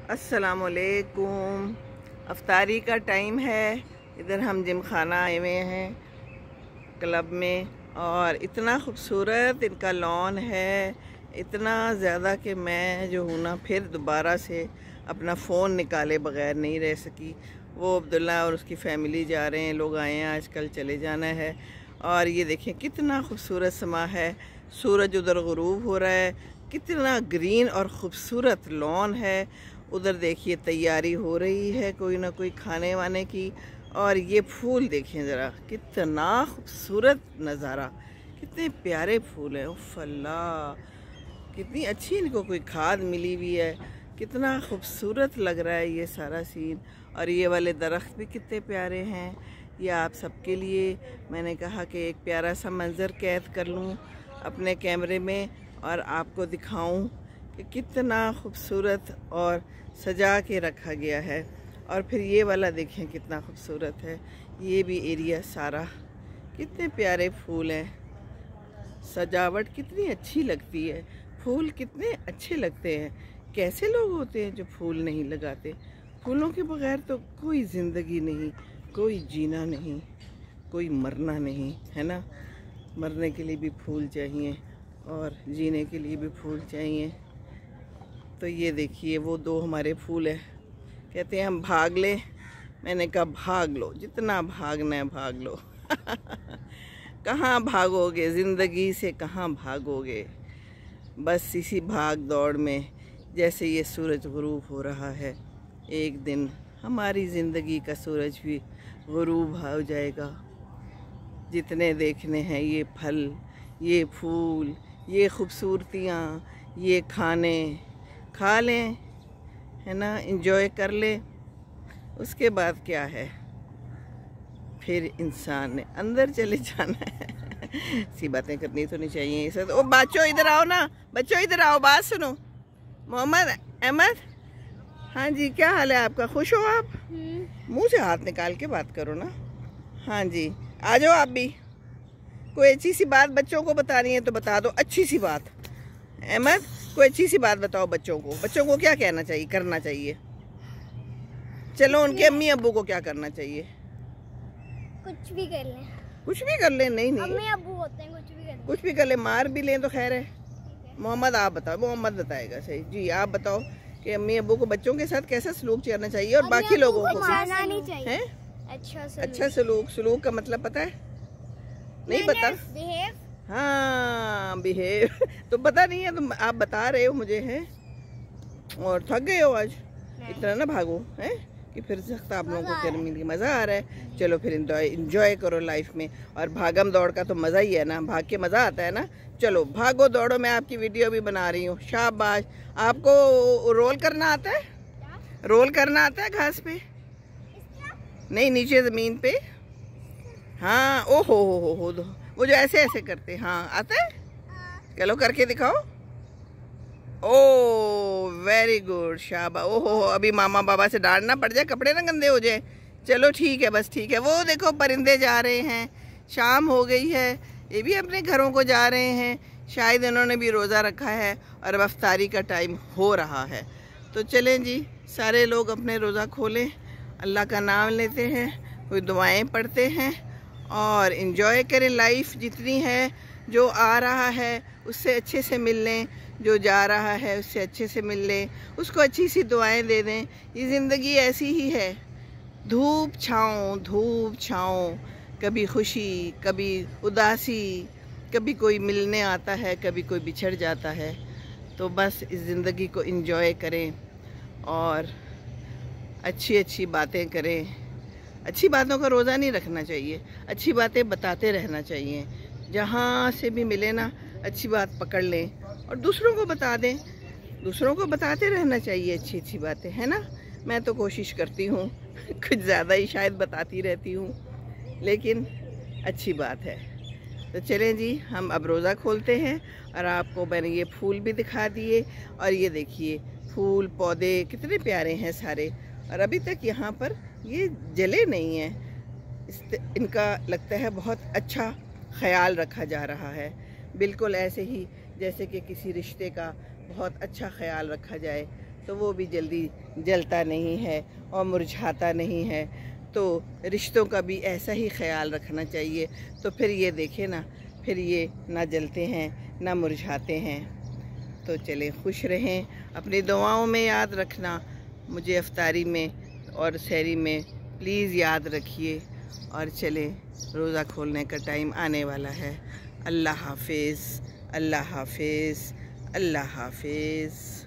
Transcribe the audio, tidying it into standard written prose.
अस्सलामुअलैकुम। अफ्तारी का टाइम है। इधर हम जिम खाना आए हुए हैं क्लब में, और इतना खूबसूरत इनका लॉन है, इतना ज़्यादा कि मैं जो हूँ ना फिर दोबारा से अपना फ़ोन निकाले बग़ैर नहीं रह सकी। वो अब्दुल्ला और उसकी फ़ैमिली जा रहे हैं, लोग आए हैं, आजकल चले जाना है। और ये देखें कितना खूबसूरत समा है, सूरज उधर गुरूब हो रहा है, कितना ग्रीन और ख़ूबसूरत लॉन है। उधर देखिए तैयारी हो रही है कोई ना कोई खाने वाने की। और ये फूल देखें ज़रा, कितना खूबसूरत नज़ारा, कितने प्यारे फूल हैं। उफ़ अल्लाह, कितनी अच्छी इनको कोई खाद मिली हुई है, कितना खूबसूरत लग रहा है ये सारा सीन। और ये वाले दरख्त भी कितने प्यारे हैं। ये आप सबके लिए मैंने कहा कि एक प्यारा सा मंज़र कैद कर लूँ अपने कैमरे में और आपको दिखाऊं कि कितना खूबसूरत और सजा के रखा गया है। और फिर ये वाला देखें कितना खूबसूरत है, ये भी एरिया सारा, कितने प्यारे फूल हैं, सजावट कितनी अच्छी लगती है, फूल कितने अच्छे लगते हैं। कैसे लोग होते हैं जो फूल नहीं लगाते? फूलों के बगैर तो कोई ज़िंदगी नहीं, कोई जीना नहीं, कोई मरना नहीं, है ना। मरने के लिए भी फूल चाहिए और जीने के लिए भी फूल चाहिए। तो ये देखिए वो दो हमारे फूल है। कहते हैं हम भाग लें, मैंने कहा भाग लो, जितना भागना है भाग लो। कहाँ भागोगे ज़िंदगी से, कहाँ भागोगे? बस इसी भाग दौड़ में जैसे ये सूरज गुरूब हो रहा है, एक दिन हमारी ज़िंदगी का सूरज भी गुरूब हो जाएगा। जितने देखने हैं ये फल, ये फूल, ये खूबसूरतियाँ, ये खाने, खा लें, है ना, इंजॉय कर ले। उसके बाद क्या है, फिर इंसान ने अंदर चले जाना है। सी बातें करनी तो नहीं चाहिए इसे। ओ बच्चों इधर आओ ना, बच्चों इधर आओ, बात सुनो। मोहम्मद अहमद, हाँ जी, क्या हाल है आपका? खुश हो आप? मुंह से हाथ निकाल के बात करो ना। हाँ जी, आ जाओ आप भी। कोई अच्छी सी बात बच्चों को बतानी है तो बता दो, अच्छी सी बात। अहमद, कोई अच्छी सी बात बताओ बच्चों को। बच्चों को क्या कहना चाहिए, करना चाहिए? चलो उनके अम्मी अब्बू को क्या करना चाहिए? कुछ भी कर लें। कुछ भी कर लें? नहीं नहीं, अम्मी अब्बू होते हैं, कुछ भी कर लें। कुछ भी कर ले, मार भी लें तो खैर है। मोहम्मद आप बताओ, मोहम्मद बताएगा सही जी। आप बताओो कि अम्मी अब्बू को बच्चों के साथ कैसा सलूक करना चाहिए और बाकी लोगों को मारना नहीं चाहिए। है? अच्छा सलूक। सलूक का मतलब पता है? नहीं पता? बिहेव। हाँ बिहेव। तो पता नहीं है, तुम आप बता रहे हो मुझे, है? और थक गए हो आज? इतना ना भागो, है कि फिर सख्त आप लोगों को गर्मी की मज़ा आ रहा है। चलो फिर इंजॉय करो लाइफ में। और भागम दौड़ का तो मज़ा ही है ना, भाग के मज़ा आता है ना। चलो भागो दौड़ो, मैं आपकी वीडियो भी बना रही हूँ। शाबाश। आपको रोल करना आता है? रोल करना आता है घास पे? नहीं, नीचे ज़मीन पे। हाँ, ओ हो, वो जो ऐसे ऐसे करते, हाँ आता है? चलो करके दिखाओ। ओ वेरी गुड, शाबा। ओहो, अभी मामा बाबा से डांटना पड़ जाए, कपड़े ना गंदे हो जाए। चलो ठीक है, बस ठीक है। वो देखो परिंदे जा रहे हैं, शाम हो गई है, ये भी अपने घरों को जा रहे हैं। शायद इन्होंने भी रोज़ा रखा है और अब अफ्तारी का टाइम हो रहा है। तो चलें जी, सारे लोग अपने रोज़ा खोलें, अल्लाह का नाम लेते हैं, कोई दुआएँ पढ़ते हैं और इन्जॉय करें लाइफ जितनी है। जो आ रहा है उससे अच्छे से मिल लें, जो जा रहा है उससे अच्छे से मिल लें, उसको अच्छी सी दुआएं दे दें। ये ज़िंदगी ऐसी ही है, धूप छाँव, कभी खुशी, कभी उदासी, कभी कोई मिलने आता है, कभी कोई बिछड़ जाता है। तो बस इस ज़िंदगी को एंजॉय करें और अच्छी अच्छी बातें करें। अच्छी बातों का रोज़ा नहीं रखना चाहिए, अच्छी बातें बताते रहना चाहिए। जहाँ से भी मिले ना, अच्छी बात पकड़ लें और दूसरों को बता दें। दूसरों को बताते रहना चाहिए अच्छी अच्छी बातें, है ना। मैं तो कोशिश करती हूँ, कुछ ज़्यादा ही शायद बताती रहती हूँ, लेकिन अच्छी बात है। तो चलें जी, हम अब रोज़ा खोलते हैं और आपको मैंने ये फूल भी दिखा दिए। और ये देखिए फूल पौधे कितने प्यारे हैं सारे। और अभी तक यहाँ पर ये जले नहीं हैं, इनका लगता है बहुत अच्छा ख्याल रखा जा रहा है। बिल्कुल ऐसे ही जैसे कि किसी रिश्ते का बहुत अच्छा ख्याल रखा जाए, तो वो भी जल्दी जलता नहीं है और मुरझाता नहीं है। तो रिश्तों का भी ऐसा ही ख्याल रखना चाहिए। तो फिर ये देखें ना, फिर ये ना जलते हैं ना मुरझाते हैं। तो चलें, खुश रहें, अपनी दुआओं में याद रखना, मुझे इफ्तारी में और सहरी में प्लीज़ याद रखिए। और चलें, रोज़ा खोलने का टाइम आने वाला है। अल्लाह हाफिज़, अल्लाह हाफिज़, अल्लाह हाफिज़।